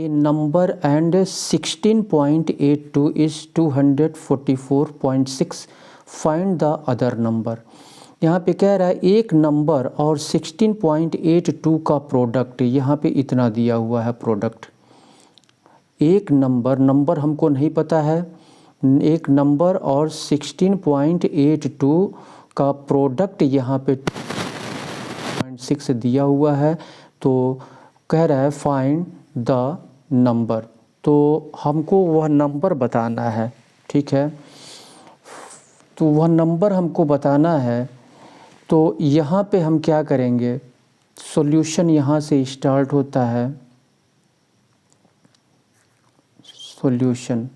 A number and 16.82 is 244.6. Find the other number. यहाँ पे कह रहा है एक नंबर और 16.82 का प्रोडक्ट, यहाँ पे इतना दिया हुआ है प्रोडक्ट। एक नंबर हमको नहीं पता है, एक नंबर और 16.82 का प्रोडक्ट यहाँ पे 2.6 दिया हुआ है। तो कह रहा है फाइंड द नंबर, तो हमको वह नंबर बताना है। ठीक है, तो वह नंबर हमको बताना है। तो यहाँ पे हम क्या करेंगे, सॉल्यूशन यहाँ से स्टार्ट होता है। सॉल्यूशन,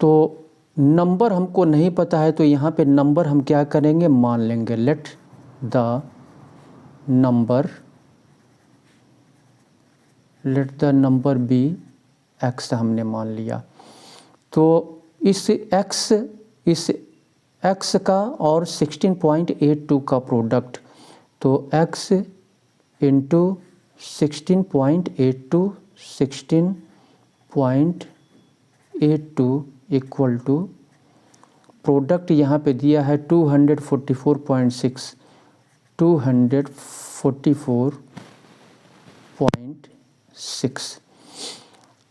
तो नंबर हमको नहीं पता है, तो यहाँ पे नंबर हम क्या करेंगे, मान लेंगे। Let the number be x हमने मान लिया। तो इस एक्स का और 16.82 का प्रोडक्ट, तो x into 16.82 equal to product यहाँ पे दिया है 244.6। 244.6।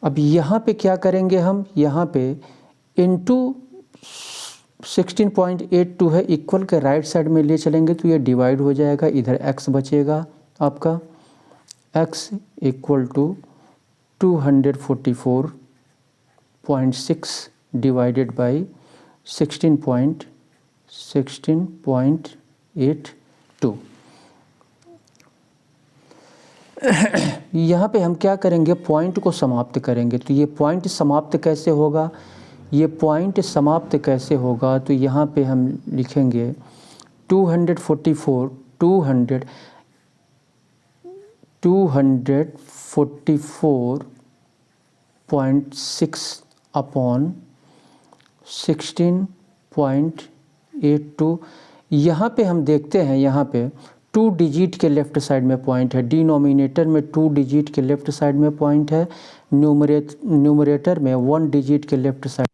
अब यहाँ पे क्या करेंगे हम, यहाँ पे इंटू 16.82 है, इक्वल के राइट साइड में ले चलेंगे तो ये डिवाइड हो जाएगा, इधर x बचेगा आपका। x equal to 244.6 divided by 16.82। यहाँ पे हम क्या करेंगे, पॉइंट को समाप्त करेंगे। तो ये पॉइंट समाप्त कैसे होगा, ये पॉइंट समाप्त कैसे होगा, तो यहाँ पे हम लिखेंगे 244.6 अपॉन 16.82। यहाँ पे हम देखते हैं, यहाँ पे 2 डिजिट के लेफ़्ट साइड में पॉइंट है, डिनोमिनेटर में 2 डिजिट के लेफ़्ट साइड में पॉइंट है, न्यूमरेटर में 1 डिजिट के लेफ़्ट साइड।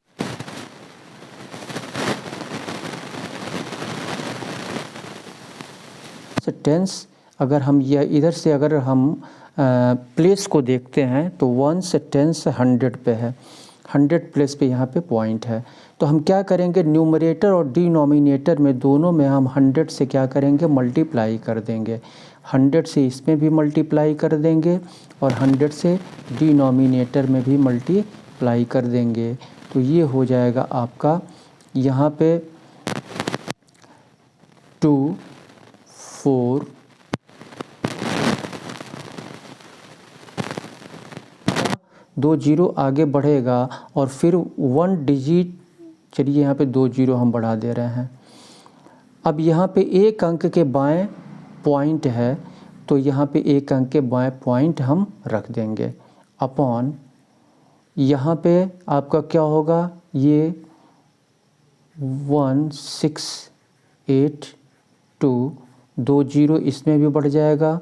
टेंस, अगर हम यह इधर से अगर हम प्लेस को देखते हैं तो 1 से 10 100 पे है, 100 प्लेस पे यहाँ पे पॉइंट है। तो हम क्या करेंगे, न्यूमरेटर और डिनोमिनेटर में दोनों में हम 100 से क्या करेंगे, मल्टीप्लाई कर देंगे। 100 से इसमें भी मल्टीप्लाई कर देंगे और 100 से डिनोमिनेटर में भी मल्टीप्लाई कर देंगे। तो ये हो जाएगा आपका यहाँ पे 2 4 2 जीरो आगे बढ़ेगा और फिर 1 डिजिट, चलिए यहाँ पे 2 जीरो हम बढ़ा दे रहे हैं। अब यहाँ पे एक अंक के बाएं पॉइंट है, तो यहाँ पे एक अंक के बाएं पॉइंट हम रख देंगे अपॉन, यहाँ पे आपका क्या होगा, ये 1682, 2 जीरो इसमें भी बढ़ जाएगा।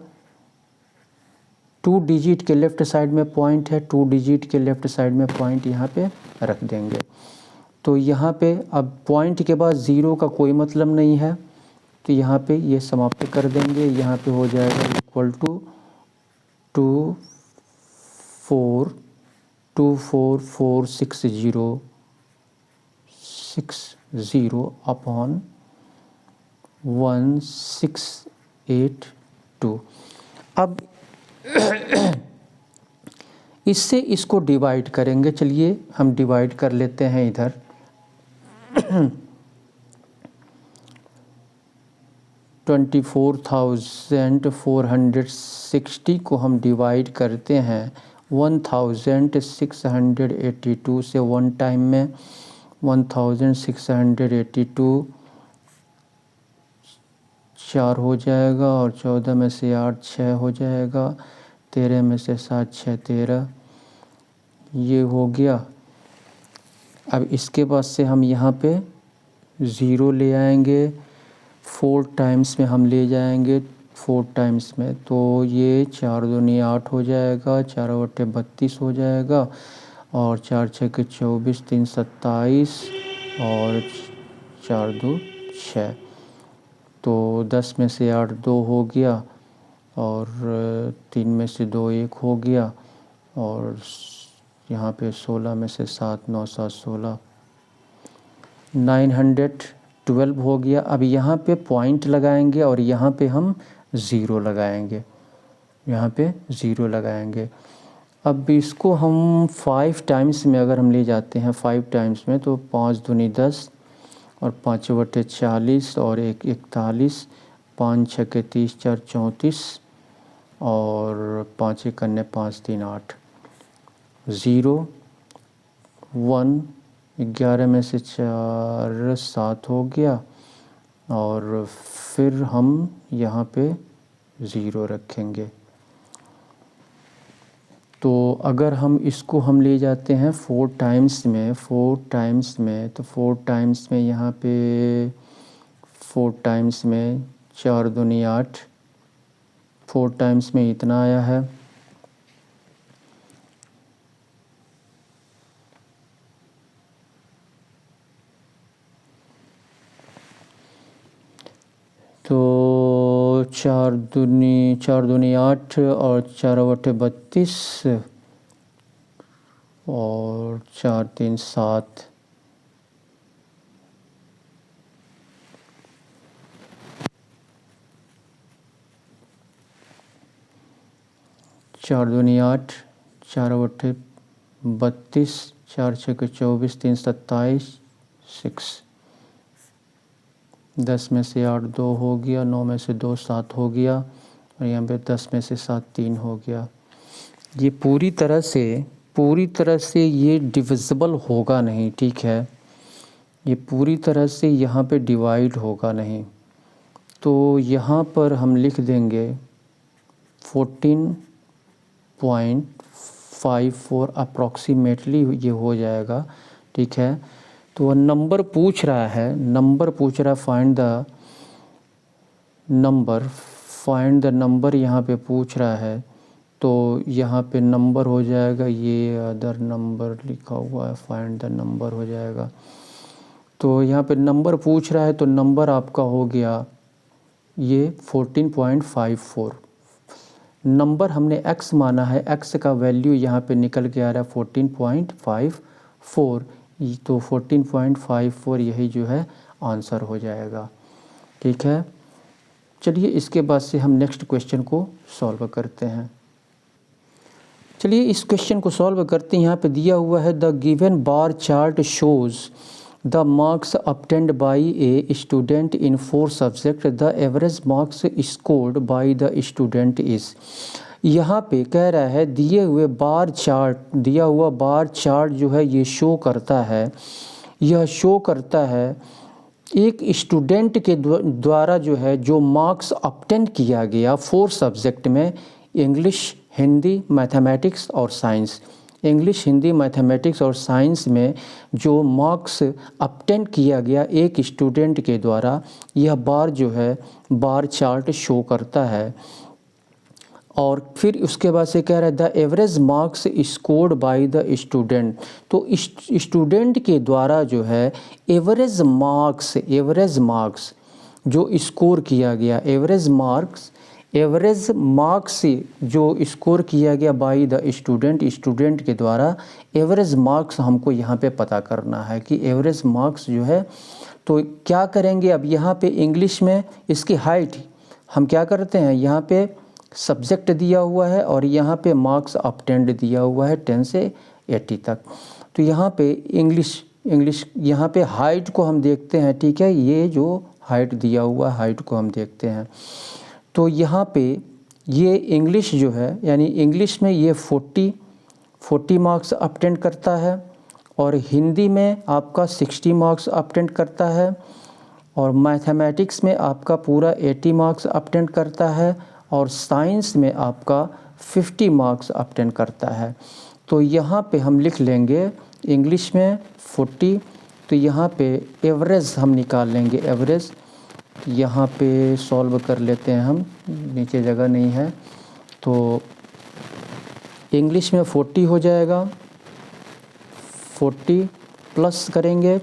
2 डिजिट के लेफ़्ट साइड में पॉइंट है, 2 डिजिट के लेफ़्ट साइड में पॉइंट यहाँ पे रख देंगे। तो यहाँ पे अब पॉइंट के बाद ज़ीरो का कोई मतलब नहीं है, तो यहाँ पे ये समाप्त कर देंगे। यहाँ पे हो जाएगा इक्वल टू 24460 अपॉन 1682। अब इससे इसको डिवाइड करेंगे, चलिए हम डिवाइड कर लेते हैं इधर। 24,460 को हम डिवाइड करते हैं 1682 से, 1 टाइम में 1682 4 हो जाएगा और 14 में से 8 6 हो जाएगा, 13 में से 7 6 13, ये हो गया। अब इसके बाद से हम यहाँ पे 0 ले आएंगे, 4 टाइम्स में हम ले जाएंगे 4 टाइम्स में, तो ये 4 दूनी 8 हो जाएगा, 4 बटे 32 हो जाएगा, और 4 छक्के 24, 3 27, और 4 2 6। तो 10 में से 8 2 हो गया, और 3 में से 2 1 हो गया, और यहाँ पे 16 में से 7 9 7 16, 912 हो गया। अब यहाँ पे पॉइंट लगाएंगे और यहाँ पे हम ज़ीरो लगाएंगे, यहाँ पे ज़ीरो लगाएंगे। अब इसको हम 5 टाइम्स में अगर हम ले जाते हैं, 5 टाइम्स में, तो 5 दूनी 10, और 5 बटे 40, और 1 41, 5 छक्के 30, 4 34, और 5 एक 5 3 8, 0 1, 11 में से 4 7 हो गया, और फिर हम यहाँ पे ज़ीरो रखेंगे। तो अगर हम इसको हम ले जाते हैं 4 टाइम्स में, 4 टाइम्स में, तो 4 टाइम्स में यहाँ पे 4 टाइम्स में 4 दूनी 8, 4 टाइम्स में इतना आया है। तो 4 दूनी 8, और 4 बटे 32, और 4 3 7, चार दूनी 8, 4 बटे 32, 4 छक्के 24, 3 27, 6, 10 में से 8 2 हो गया, 9 में से 2 7 हो गया, और यहाँ पे 10 में से 7 3 हो गया। ये पूरी तरह से ये डिविजिबल होगा नहीं, ठीक है, ये पूरी तरह से यहाँ पे डिवाइड होगा नहीं। तो यहाँ पर हम लिख देंगे 14.54 अप्रॉक्सीमेटली ये हो जाएगा, ठीक है। तो नंबर पूछ रहा है फाइंड द नंबर यहाँ पे पूछ रहा है। तो यहाँ पे नंबर हो जाएगा, ये अदर नंबर लिखा हुआ है, फाइंड द नंबर हो जाएगा। तो यहाँ पे नंबर पूछ रहा है, तो नंबर आपका हो गया ये 14.54। नंबर हमने x माना है, x का वैल्यू यहाँ पे निकल के आ रहा है 14.54, तो 14.54 यही जो है आंसर हो जाएगा, ठीक है। चलिए इसके बाद से हम नेक्स्ट क्वेश्चन को सॉल्व करते हैं। चलिए इस क्वेश्चन को सॉल्व करते हैं। यहाँ पे दिया हुआ है the given bar chart shows the marks obtained by a student in 4 subject, the average marks scored by the student is. यहाँ पे कह रहा है दिया हुआ बार चार्ट जो है ये शो करता है एक स्टूडेंट के द्वारा जो है जो मार्क्स ऑब्टेन किया गया 4 सब्जेक्ट में, इंग्लिश, हिंदी, मैथमेटिक्स और साइंस। इंग्लिश, हिंदी, मैथमेटिक्स और साइंस में जो मार्क्स ऑब्टेन किया गया एक स्टूडेंट के द्वारा, यह बार जो है बार चार्ट शो करता है। और फिर उसके बाद से कह रहा है the average marks scored by the student. तो स्टूडेंट के द्वारा जो है एवरेज मार्क्स जो स्कोर किया गया, एवरेज मार्क्स जो स्कोर किया गया बाय द स्टूडेंट के द्वारा, एवरेज मार्क्स हमको यहाँ पे पता करना है कि एवरेज मार्क्स जो है। तो क्या करेंगे, अब यहाँ पे इंग्लिश में इसकी हाइट हम क्या करते हैं, यहाँ पे सब्जेक्ट दिया हुआ है और यहाँ पे मार्क्स ऑब्टेन्ड दिया हुआ है 10 से 80 तक। तो यहाँ पे इंग्लिश यहाँ पे हाइट को हम देखते हैं, ठीक है, ये जो हाइट दिया हुआ है हाइट को हम देखते हैं। तो यहाँ पे ये इंग्लिश जो है यानी इंग्लिश में ये 40 मार्क्स ऑब्टेन करता है, और हिंदी में आपका 60 मार्क्स ऑब्टेन करता है, और मैथमेटिक्स में आपका पूरा 80 मार्क्स ऑब्टेन करता है, और साइंस में आपका 50 मार्क्स ऑब्टेन करता है। तो यहाँ पे हम लिख लेंगे इंग्लिश में 40, तो यहाँ पे एवरेज हम निकाल लेंगे, एवरेज यहाँ पे सॉल्व कर लेते हैं हम, नीचे जगह नहीं है। तो इंग्लिश में 40 हो जाएगा, 40 प्लस करेंगे,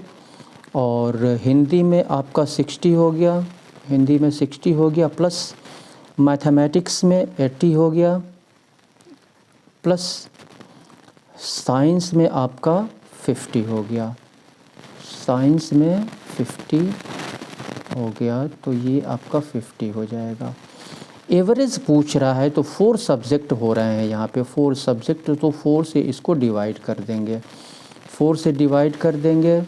और हिंदी में आपका 60 हो गया, हिंदी में 60 हो गया, प्लस मैथमेटिक्स में 80 हो गया, प्लस साइंस में आपका 50 हो गया, साइंस में 50 हो गया, तो ये आपका 50 हो जाएगा। एवरेज पूछ रहा है तो 4 सब्जेक्ट हो रहे हैं यहाँ पे, 4 सब्जेक्ट, तो 4 से इसको डिवाइड कर देंगे, 4 से डिवाइड कर देंगे।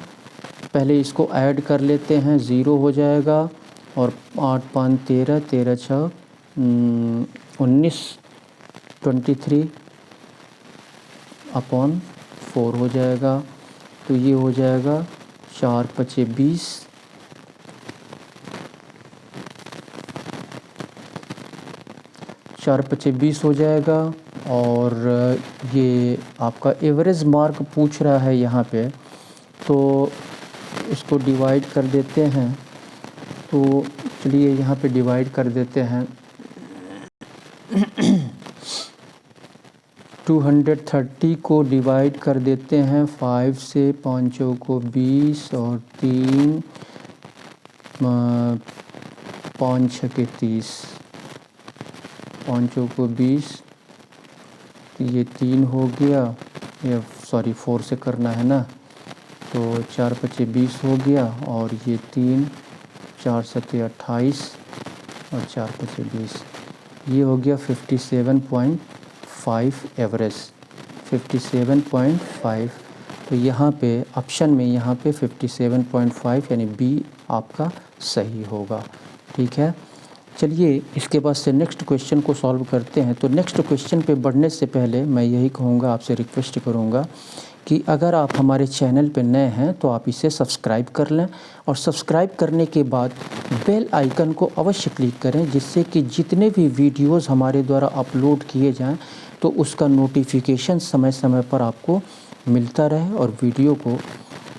पहले इसको ऐड कर लेते हैं, 0 हो जाएगा, और 8 5 13, 13 6 19, 23 अपॉन 4 हो जाएगा। तो ये हो जाएगा 4 5 20, 4 5 20 हो जाएगा। और ये आपका एवरेज मार्क पूछ रहा है यहाँ पे, तो इसको डिवाइड कर देते हैं। तो चलिए यहाँ पे डिवाइड कर देते हैं। 230 को डिवाइड कर देते हैं 5 से, 5 को 20, और 3 5 6 के 30, 5 को 20, ये 3 हो गया, ये सॉरी 4 से करना है ना, तो 4 5 20 हो गया, और ये 3 4 7 28, और 4 5 20, ये हो गया 57.5 एवरेज, 57.5। तो यहाँ पे ऑप्शन में यहाँ पे 57.5 यानी बी आपका सही होगा। ठीक है, चलिए इसके बाद से नेक्स्ट क्वेश्चन को सॉल्व करते हैं। तो नेक्स्ट क्वेश्चन पे बढ़ने से पहले मैं यही कहूँगा, आपसे रिक्वेस्ट करूँगा कि अगर आप हमारे चैनल पे नए हैं तो आप इसे सब्सक्राइब कर लें, और सब्सक्राइब करने के बाद बेल आइकन को अवश्य क्लिक करें, जिससे कि जितने भी वीडियोस हमारे द्वारा अपलोड किए जाएं तो उसका नोटिफिकेशन समय समय पर आपको मिलता रहे। और वीडियो को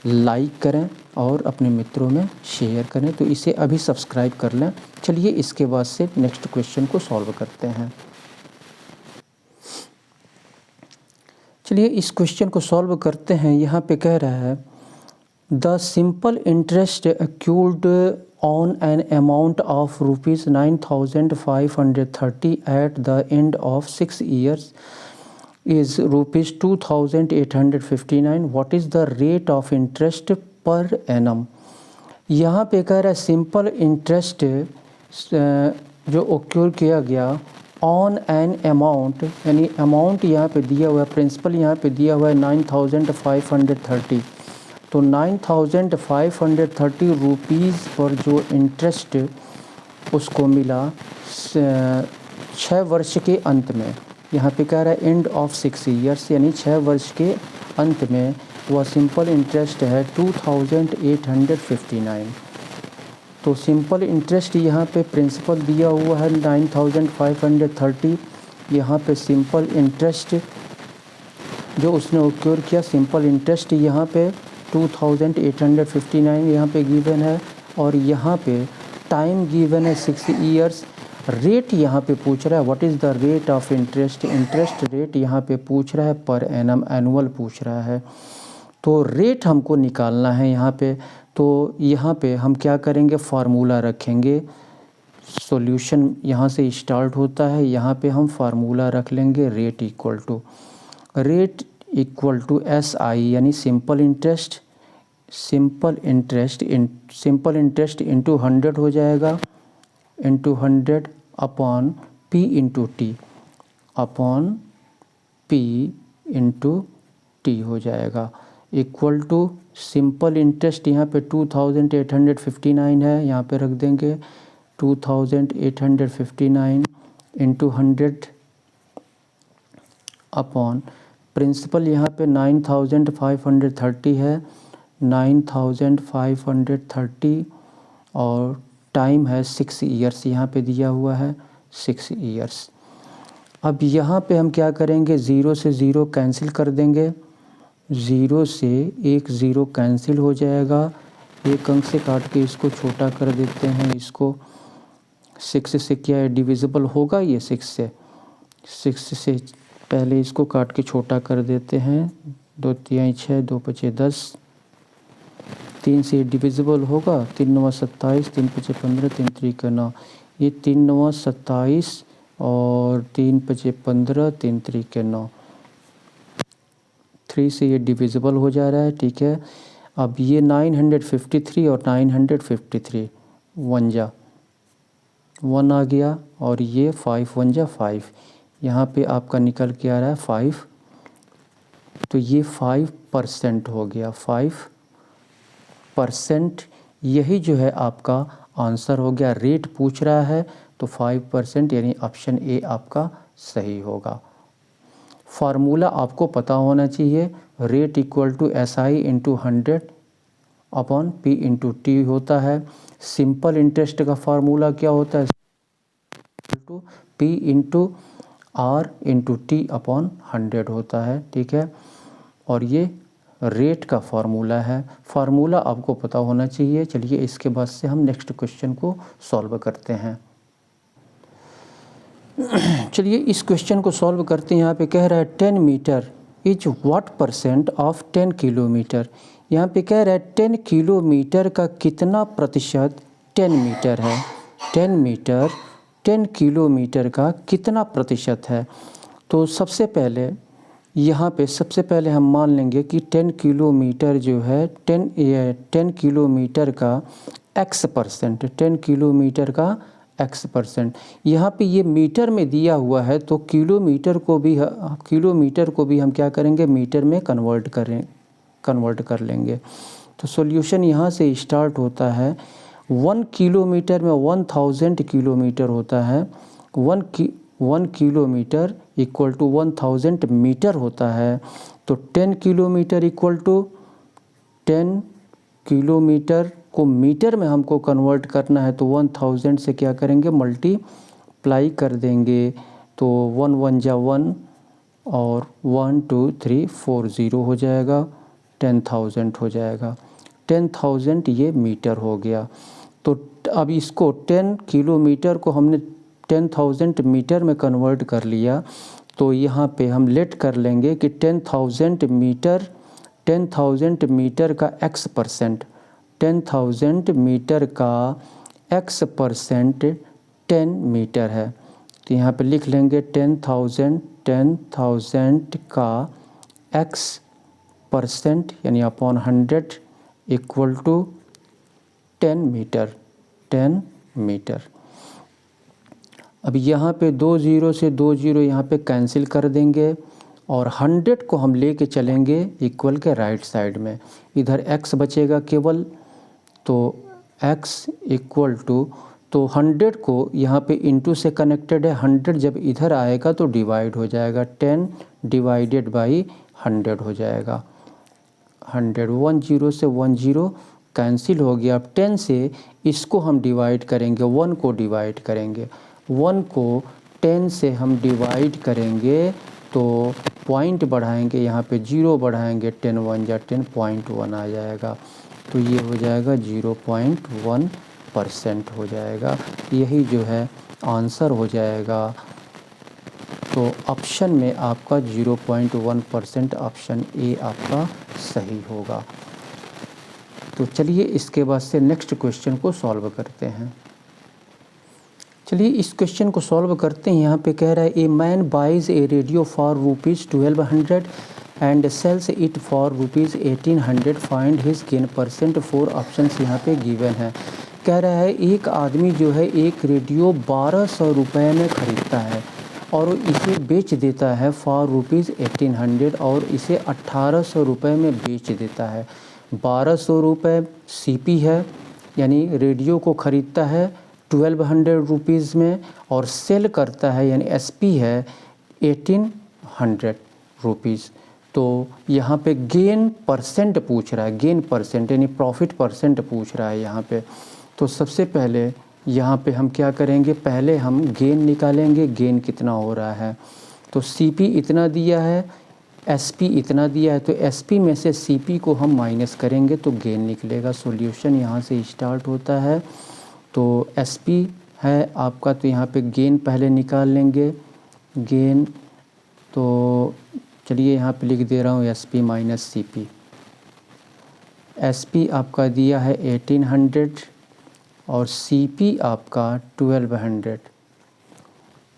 लाइक करें और अपने मित्रों में शेयर करें। तो इसे अभी सब्सक्राइब कर लें। चलिए इसके बाद से नेक्स्ट क्वेश्चन को सॉल्व करते हैं। चलिए इस क्वेश्चन को सॉल्व करते हैं। यहाँ पे कह रहा है the simple interest accrued on an amount of ₹9,530 at the end of 6 years is ₹2,859. What is the rate of interest per annum? यहाँ पे कह रहा है सिंपल इंटरेस्ट जो ओक्योर किया गया ऑन एन अमाउंट, यानी अमाउंट यहाँ पे दिया हुआ है, प्रिंसिपल यहाँ पे दिया हुआ है 9,530। तो 9,530 रुपीज़ पर जो इंटरेस्ट उसको मिला 6 वर्ष के अंत में, यहाँ पे कह रहा है एंड ऑफ 6 years, यानी 6 वर्ष के अंत में वह सिंपल इंटरेस्ट है 2,859। तो सिंपल इंटरेस्ट यहाँ पे प्रिंसिपल दिया हुआ है 9,530, यहाँ पे सिंपल इंटरेस्ट जो उसने ओक्योर किया, सिंपल इंटरेस्ट यहाँ पे 2,859 यहाँ पे गिवन है, और यहाँ पे टाइम गिवन है 6 years। रेट यहाँ पे पूछ रहा है what is the rate of interest, interest rate यहाँ पे पूछ रहा है पर एनम, एनुअल पूछ रहा है। तो रेट हमको निकालना है यहाँ पे। तो यहाँ पे हम क्या करेंगे, फार्मूला रखेंगे। सॉल्यूशन यहाँ से स्टार्ट होता है, यहाँ पे हम फार्मूला रख लेंगे रेट इक्वल टू SI, यानी simple interest, simple interest into 100 हो जाएगा, into 100 upon P into t, upon P into T हो जाएगा, इक्वल टू सिंपल इंटरेस्ट यहाँ पे 2,859 है, यहाँ पे रख देंगे 2,859 इंटू 100 अपॉन प्रिंसिपल यहाँ पे 9,530 है, 9,530, और टाइम है 6 years, यहाँ पे दिया हुआ है 6 years। अब यहाँ पे हम क्या करेंगे, 0 से 0 कैंसिल कर देंगे, 0 से 1 0 कैंसिल हो जाएगा, एक अंक से काट के इसको छोटा कर देते हैं। इसको 6 से क्या है डिविजिबल होगा, ये 6 से पहले इसको काट के छोटा कर देते हैं। 2 तिहाई 6, 2 पचे 10, 3 से डिविजिबल होगा। 3 9 27, 3 पचे 15, 3 त्रिक 9, ये 3 9 27 और 3 पचे 15, 3 त्रिक 9, 3 से ये डिविजिबल हो जा रहा है। ठीक है, अब ये 953 और 953 1 जा 1 आ गया और ये 5 1 जा 5, यहाँ पे आपका निकल के आ रहा है 5, तो ये 5% हो गया। 5% यही जो है आपका आंसर हो गया। रेट पूछ रहा है तो 5% यानी ऑप्शन ए आपका सही होगा। फार्मूला आपको पता होना चाहिए, rate equal to SI into 100 upon P into t होता है। सिंपल इंटरेस्ट का फार्मूला क्या होता है, to P into R into t upon 100 होता है। ठीक है, और ये रेट का फार्मूला है। फार्मूला आपको पता होना चाहिए। चलिए इसके बाद से हम नेक्स्ट क्वेश्चन को सॉल्व करते हैं। चलिए इस क्वेश्चन को सॉल्व करते हैं। यहाँ पे कह रहा है 10 metre is what % of 10 kilometre. यहाँ पे कह रहा है 10 किलोमीटर का कितना प्रतिशत 10 मीटर है। 10 मीटर 10 किलोमीटर का कितना प्रतिशत है। तो सबसे पहले यहाँ पे हम मान लेंगे कि 10 किलोमीटर जो है 10 किलोमीटर का x%, 10 किलोमीटर का x%। यहाँ पे ये मीटर में दिया हुआ है तो किलोमीटर को भी हम क्या करेंगे, मीटर में कन्वर्ट कर लेंगे। तो सॉल्यूशन यहाँ से स्टार्ट होता है। 1 किलोमीटर में 1000 किलोमीटर होता है। 1 किलोमीटर इक्वल टू 1000 मीटर होता है। तो 10 किलोमीटर इक्वल टू 10 किलोमीटर को मीटर में हमको कन्वर्ट करना है तो 1000 से क्या करेंगे, मल्टीप्लाई कर देंगे। तो 1 1 जा 1 और 1 2 3 4 0 हो जाएगा, 10,000 हो जाएगा। 10,000 ये मीटर हो गया। तो अब इसको 10 किलोमीटर को हमने 10,000 मीटर में कन्वर्ट कर लिया। तो यहाँ पे हम लेट कर लेंगे कि 10,000 मीटर का x%, 10,000 मीटर का x% 10 मीटर है। तो यहाँ पे लिख लेंगे 10,000 का x% यानी अपॉन 100 इक्वल टू 10 मीटर। अब यहाँ पे 2 0 से 2 0 यहाँ पे कैंसिल कर देंगे और 100 को हम लेके चलेंगे इक्वल के राइट साइड में। इधर x बचेगा केवल, तो x इक्वल टू, तो 100 को यहाँ पे इंटू से कनेक्टेड है। 100 जब इधर आएगा तो डिवाइड हो जाएगा, 10 डिवाइडेड बाई 100 हो जाएगा। 100 1 0 से 1 0 कैंसिल हो गया। अब 10 से इसको हम डिवाइड करेंगे, 1 को डिवाइड करेंगे। 1 को 10 से हम डिवाइड करेंगे तो पॉइंट बढ़ाएंगे, यहाँ पे 0 बढ़ाएंगे, 10 1 जा 10, 0.1 आ जाएगा। तो ये हो जाएगा 0.1% हो जाएगा। यही जो है आंसर हो जाएगा। तो ऑप्शन में आपका 0.1% ऑप्शन ए आपका सही होगा। तो चलिए इसके बाद से नेक्स्ट क्वेश्चन को सॉल्व करते हैं। चलिए इस क्वेश्चन को सॉल्व करते हैं। यहाँ पे कह रहा है a man buys a radio for ₹1200 and sells it for ₹1800, find his gain %। 4 options यहाँ पे गिवन है। कह रहा है एक आदमी जो है एक रेडियो 1200 रुपये में ख़रीदता है और इसे बेच देता है फॉर ₹1800 और इसे 1800 रुपये में बेच देता है। 1200 रुपये CP है, यानी रेडियो को ख़रीदता है 1200 रुपीज़ में और सेल करता है यानी SP है 1800 रुपीज़। तो यहाँ पे गेन % पूछ रहा है, गेन % यानी प्रॉफिट % पूछ रहा है यहाँ पे। तो सबसे पहले यहाँ पे हम क्या करेंगे, पहले हम गेन निकालेंगे, गेन कितना हो रहा है। तो CP इतना दिया है, SP इतना दिया है, तो SP में से CP को हम माइनस करेंगे तो गेन निकलेगा। सॉल्यूशन यहाँ से स्टार्ट होता है। तो SP है आपका, तो यहाँ पे गेन पहले निकाल लेंगे। गेन तो चलिए यहाँ पे लिख दे रहा हूँ SP माइनस CP। SP आपका दिया है 1800 और CP आपका 1200,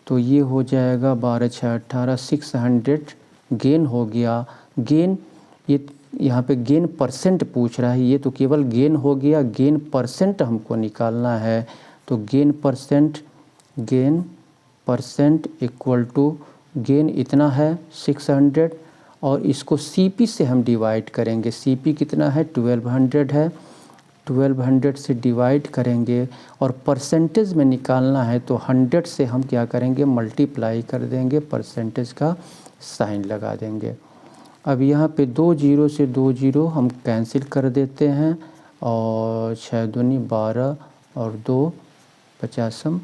तो ये हो जाएगा 12 6 18 600 गेन हो गया। गेन ये यहाँ पे गेन परसेंट पूछ रहा है, ये तो केवल गेन हो गया, गेन परसेंट हमको निकालना है। तो gain percent equal to gain इतना है 600 और इसको CP से हम डिवाइड करेंगे। CP कितना है 1200 है, 1200 से डिवाइड करेंगे और परसेंटेज में निकालना है तो 100 से हम क्या करेंगे मल्टीप्लाई कर देंगे, परसेंटेज का साइन लगा देंगे। अब यहाँ पे 2 0 से 2 0 हम कैंसिल कर देते हैं और 6 दूनी 12 और 2 50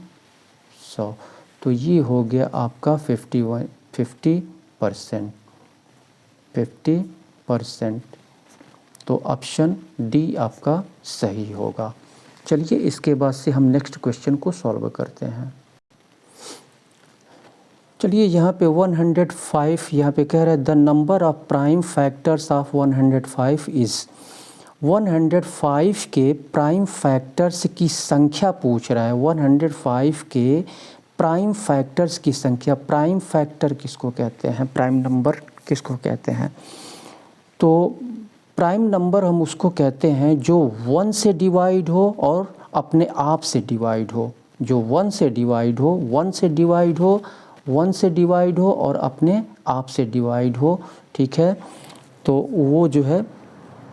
100, तो ये हो गया आपका 50%। तो ऑप्शन डी आपका सही होगा। चलिए इसके बाद से हम नेक्स्ट क्वेश्चन को सॉल्व करते हैं। चलिए यहाँ पे 105 यहाँ पे कह रहा है the number of prime factors of 105 is 105 के प्राइम फैक्टर्स की संख्या पूछ रहा है। 105 के प्राइम फैक्टर्स की संख्या, प्राइम फैक्टर किसको कहते हैं, प्राइम नंबर किसको कहते हैं? तो प्राइम नंबर हम उसको कहते हैं जो 1 से डिवाइड हो और अपने आप से डिवाइड हो, जो 1 से डिवाइड हो, 1 से डिवाइड हो, 1 से डिवाइड हो और अपने आप से डिवाइड हो, ठीक है, तो वो जो है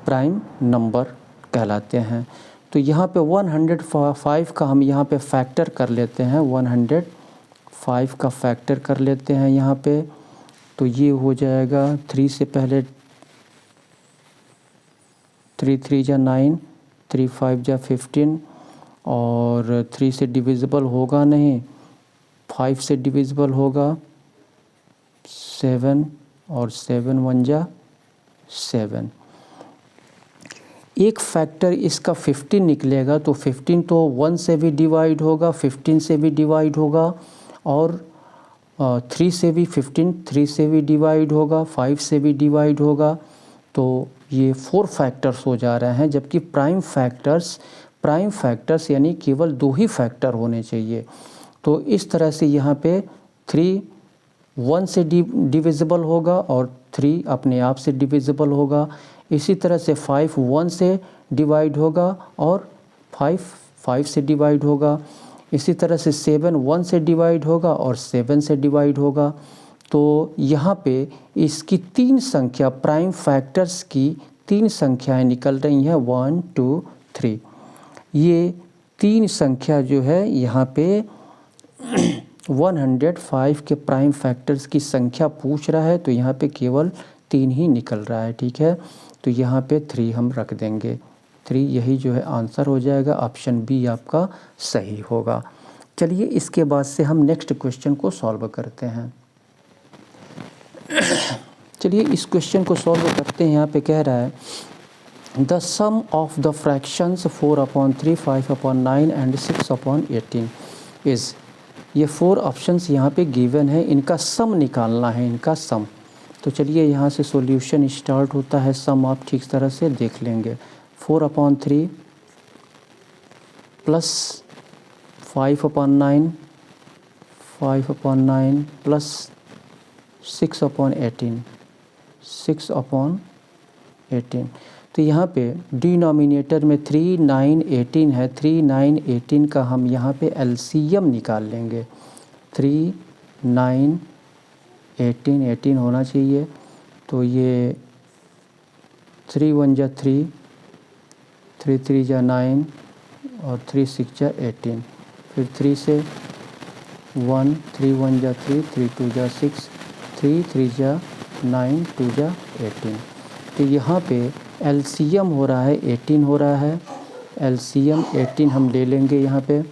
प्राइम नंबर कहलाते हैं। तो यहाँ पे 105 का हम यहाँ पे फैक्टर कर लेते हैं, 105 का फैक्टर कर लेते हैं यहाँ पे, तो ये हो जाएगा 3 से पहले 3 3 जा 9, 3 5 जा 15 और 3 से डिविजिबल होगा नहीं, 5 से डिविजिबल होगा 7 और 7 1 जा 7। एक फैक्टर इसका 15 निकलेगा, तो 15 तो 1 से भी डिवाइड होगा, 15 से भी डिवाइड होगा और 3 से भी 15, 3 से भी डिवाइड होगा, 5 से भी डिवाइड होगा। तो ये 4 फैक्टर्स हो जा रहे हैं, जबकि प्राइम फैक्टर्स यानी केवल 2 ही फैक्टर होने चाहिए। तो इस तरह से यहाँ पे 3 1 से डिविजिबल होगा और 3 अपने आप से डिविजिबल होगा। इसी तरह से 5 1 से डिवाइड होगा और 5 5 से डिवाइड होगा। इसी तरह से 7 1 से डिवाइड होगा और 7 से डिवाइड होगा। तो यहाँ पे इसकी 3 संख्या, प्राइम फैक्टर्स की 3 संख्याएं निकल रही हैं, 1 2 3। ये 3 संख्या जो है यहाँ पे 105 के प्राइम फैक्टर्स की संख्या पूछ रहा है, तो यहाँ पे केवल 3 ही निकल रहा है, ठीक है। तो यहाँ पे 3 हम रख देंगे, 3 यही जो है आंसर हो जाएगा, ऑप्शन बी आपका सही होगा। चलिए इसके बाद से हम नेक्स्ट क्वेश्चन को सॉल्व करते हैं। चलिए इस क्वेश्चन को सॉल्व करते हैं। यहाँ पे कह रहा है the sum of the fractions 4/3, 5/9 and 6/18 is, ये 4 ऑप्शंस यहाँ पे गिवन है, इनका सम निकालना है, इनका सम। तो चलिए यहाँ से सॉल्यूशन स्टार्ट होता है, सम आप ठीक तरह से देख लेंगे। 4/3 प्लस 5/9, 5/9 प्लस 6/18, 6/18। तो यहाँ पे डिनोमिनेटर में 3 9 18 है, 3 9 18 का हम यहाँ पे एलसीएम निकाल लेंगे। 3 9 18 18 होना चाहिए, तो ये 3 1 जा 3, 3 3 जा 9 और 3 6 जा 18, फिर 3 से 1, 3 1 जा 3, 3 2 जा 6, 3 3 जा 9, 2 जा 18। तो यहाँ पे एलसीएम हो रहा है 18 हो रहा है, एलसीएम 18 हम ले लेंगे यहाँ पे।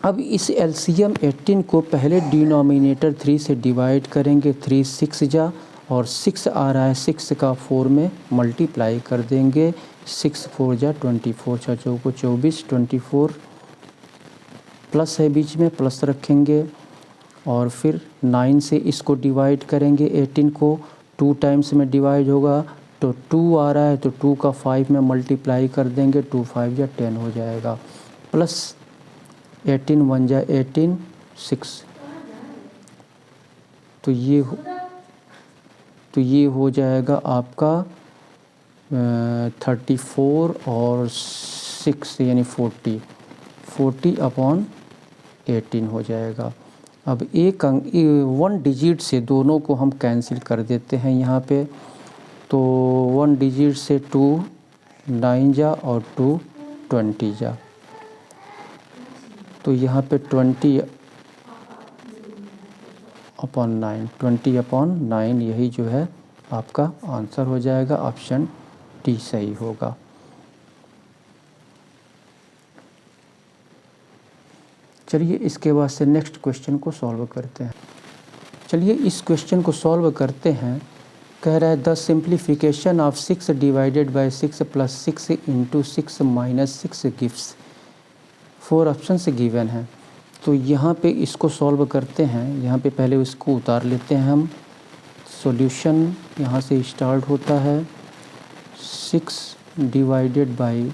अब इस एलसीएम 18 को पहले डिनोमिनेटर 3 से डिवाइड करेंगे, 3 6 जा और 6 आ रहा है, 6 का 4 में मल्टीप्लाई कर देंगे। 6 4 जा 24, 6 चौको 24, 24 प्लस है बीच में, प्लस रखेंगे और फिर 9 से इसको डिवाइड करेंगे। 18 को 2 टाइम्स में डिवाइड होगा तो 2 आ रहा है, तो 2 का 5 में मल्टीप्लाई कर देंगे। 2 5 या 10 हो जाएगा, प्लस 18 1 जा 18 6, तो ये हो जाएगा आपका 34 और 6 यानी 40 अपॉन 18 हो जाएगा। अब एक अंक 1 डिजिट से दोनों को हम कैंसिल कर देते हैं यहाँ पे, तो 1 डिजिट से 2 9 जा और 2 20 जा, तो यहाँ पे 20 अपॉन 9, 20 अपॉन 9 यही जो है आपका आंसर हो जाएगा। ऑप्शन डी सही होगा। चलिए इसके बाद से नेक्स्ट क्वेश्चन को सॉल्व करते हैं। चलिए इस क्वेश्चन को सॉल्व करते हैं। कह रहा है the simplification of 6 divided by 6 plus 6 into 6 minus 6 gives. 4 option से गिवन है, तो यहाँ पे इसको सॉल्व करते हैं। यहाँ पे पहले इसको उतार लेते हैं हम। सॉल्यूशन यहाँ से स्टार्ट होता है। 6 डिवाइडेड बाई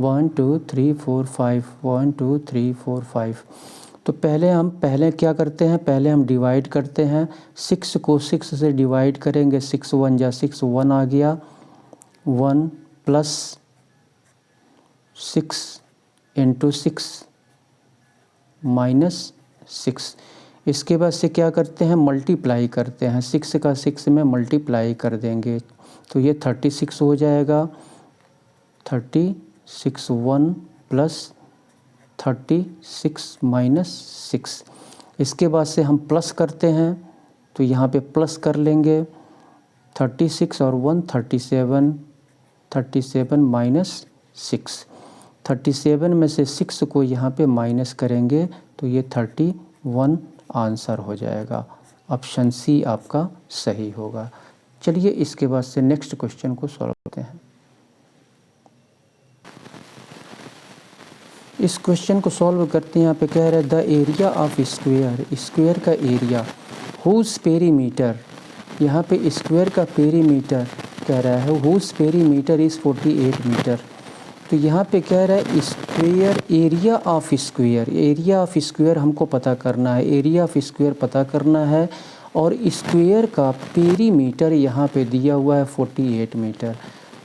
1 2 3 4 5 1 2 3 4 5। तो पहले क्या करते हैं, पहले हम डिवाइड करते हैं। 6 को 6 से डिवाइड करेंगे। 6 1 जा 6 1 आ गया, 1 प्लस 6 इंटू 6 माइनस 6। इसके बाद से क्या करते हैं, मल्टीप्लाई करते हैं। 6 का 6 में मल्टीप्लाई कर देंगे, तो ये 36 हो जाएगा। 36 1 प्लस 36 माइनस 6। इसके बाद से हम प्लस करते हैं, तो यहाँ पे प्लस कर लेंगे। 36 और 1 37, 37 माइनस 6। 37 में से 6 को यहाँ पे माइनस करेंगे, तो ये 31 आंसर हो जाएगा। ऑप्शन सी आपका सही होगा। चलिए इसके बाद से नेक्स्ट क्वेश्चन को सॉल्व करते हैं। इस क्वेश्चन को सॉल्व करते हैं। यहाँ पे कह रहा है the area of square, square का एरिया हुज पेरीमीटर, यहाँ पे स्क्वायर का पेरीमीटर कह रहा है हुज पेरीमीटर इज़ 48 मीटर। तो यहाँ पे कह रहा है square area of square, area of square हमको पता करना है, एरिया ऑफ स्क्वायर पता करना है। और स्क्वायर का पेरीमीटर यहाँ पे दिया हुआ है 48 मीटर।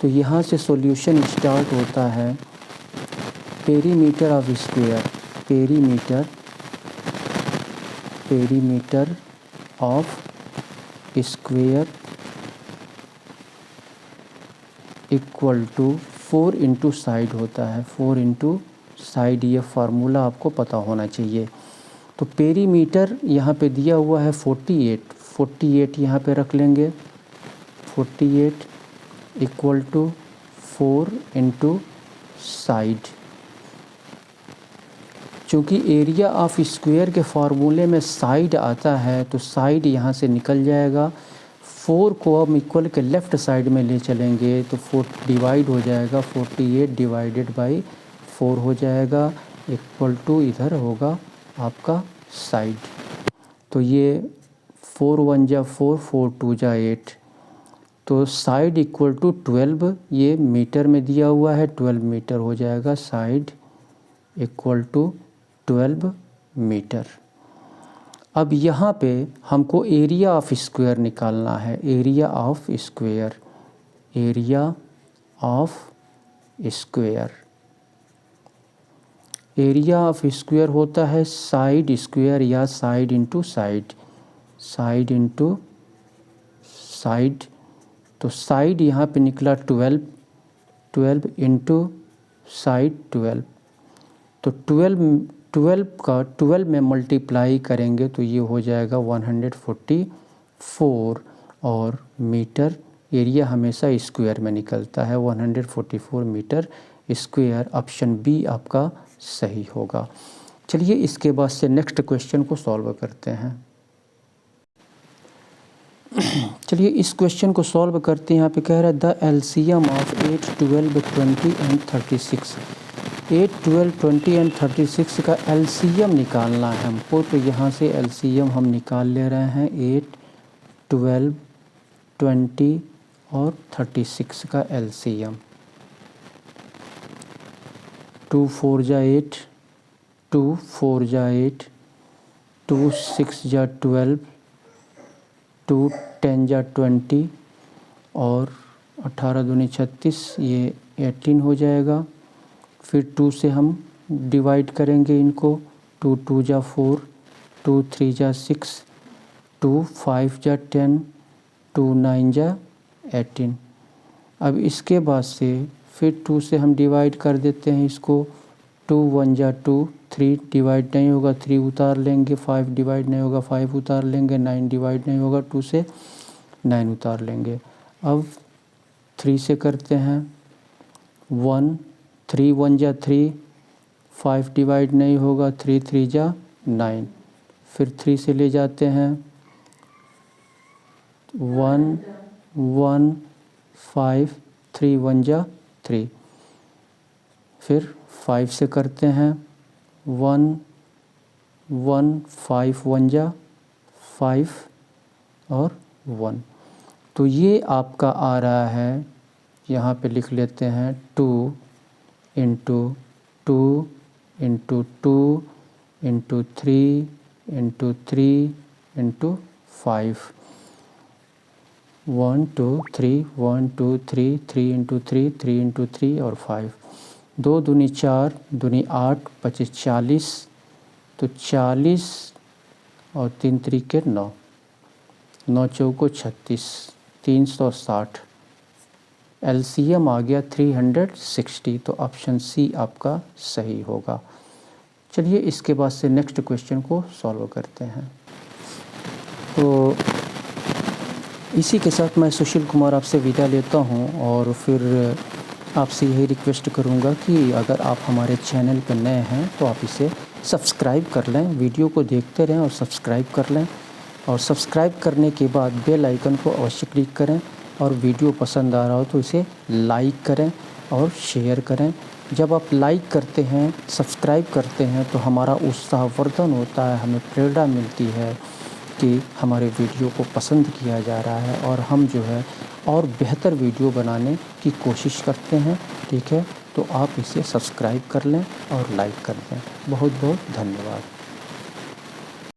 तो यहाँ से सॉल्यूशन स्टार्ट होता है। Perimeter of square, perimeter of square equal to 4 into side होता है। 4 इंटू साइड, ये फार्मूला आपको पता होना चाहिए। तो पेरीमीटर यहाँ पे दिया हुआ है 48 यहाँ पे रख लेंगे। 48 इक्वल टू 4 इंटू साइड। चूँकि एरिया ऑफ स्क्वायर के फार्मूले में साइड आता है, तो साइड यहाँ से निकल जाएगा। 4 को हम इक्वल के लेफ़्ट साइड में ले चलेंगे, तो 4 डिवाइड हो जाएगा। 48 डिवाइडेड बाई 4 हो जाएगा, इक्वल टू इधर होगा आपका साइड। तो ये 4 1 जा 4, 4 2 जा 8, तो साइड इक्वल टू 12, ये मीटर में दिया हुआ है, 12 मीटर हो जाएगा। Side equal to 12 metre. अब यहाँ पे हमको एरिया ऑफ स्क्वायर निकालना है। Area of square, area of square, area of square होता है साइड स्क्वायर या side into side, side into side. तो साइड यहाँ पे निकला 12, 12 इंटू साइड 12। तो 12 का 12 में मल्टीप्लाई करेंगे तो ये हो जाएगा 144। और मीटर, एरिया हमेशा स्क्वायर में निकलता है, 144 मीटर स्क्वायर, ऑप्शन बी आपका सही होगा। चलिए इसके बाद से नेक्स्ट क्वेश्चन को सॉल्व करते हैं। चलिए इस क्वेश्चन को सॉल्व करते हैं। यहाँ पे कह रहा है the LCM of 8, 12, 20 and 36। 8, 12, 20 and 36 का एलसीएम निकालना है हमको। तो यहाँ से एलसीएम हम निकाल ले रहे हैं 8, 12, 20 और 36 का एलसीएम। 2 4 जा 8, 2 4 जा 8, 2 6 जा 12, 2 10 जा 20 और 18 दूनी 36, ये 18 हो जाएगा। फिर 2 से हम डिवाइड करेंगे इनको। 2 2 जा 4, 2 3 जा 6, 2 5 जा 10, 2 9 जा 18। अब इसके बाद से फिर 2 से हम डिवाइड कर देते हैं इसको। 2 1 जा 2, 3 डिवाइड नहीं होगा 3 उतार लेंगे, 5 डिवाइड नहीं होगा 5 उतार लेंगे, 9 डिवाइड नहीं होगा 2 से 9 उतार लेंगे। अब 3 से करते हैं 1, 3 1 जा 3, 5 डिवाइड नहीं होगा 3 3 जा 9। फिर 3 से ले जाते हैं 1 1 5, 3 1 जा 3। फिर 5 से करते हैं 1 1 5 1 जा 5 और 1। तो ये आपका आ रहा है, यहाँ पे लिख लेते हैं 2 into 2 into 2 into 3 into 3 into 5। 1 2 3 1 2 3 3 into 3 3 into 3 और 5। 2 दूनी 4, दूनी 8, 25 40। तो 40 और 3 3 9, 9 चौको 36, 360। एलसीएम आ गया 360। तो ऑप्शन सी आपका सही होगा। चलिए इसके बाद से नेक्स्ट क्वेश्चन को सॉल्व करते हैं। तो इसी के साथ मैं सुशील कुमार आपसे विदा लेता हूं और फिर आपसे यही रिक्वेस्ट करूंगा कि अगर आप हमारे चैनल पर नए हैं तो आप इसे सब्सक्राइब कर लें, वीडियो को देखते रहें और सब्सक्राइब कर लें। और सब्सक्राइब करने के बाद बेल आइकन को अवश्य क्लिक करें और वीडियो पसंद आ रहा हो तो इसे लाइक करें और शेयर करें। जब आप लाइक करते हैं, सब्सक्राइब करते हैं तो हमारा उत्साहवर्धन होता है, हमें प्रेरणा मिलती है कि हमारे वीडियो को पसंद किया जा रहा है और हम जो है और बेहतर वीडियो बनाने की कोशिश करते हैं। ठीक है, तो आप इसे सब्सक्राइब कर लें और लाइक कर दें। बहुत बहुत धन्यवाद।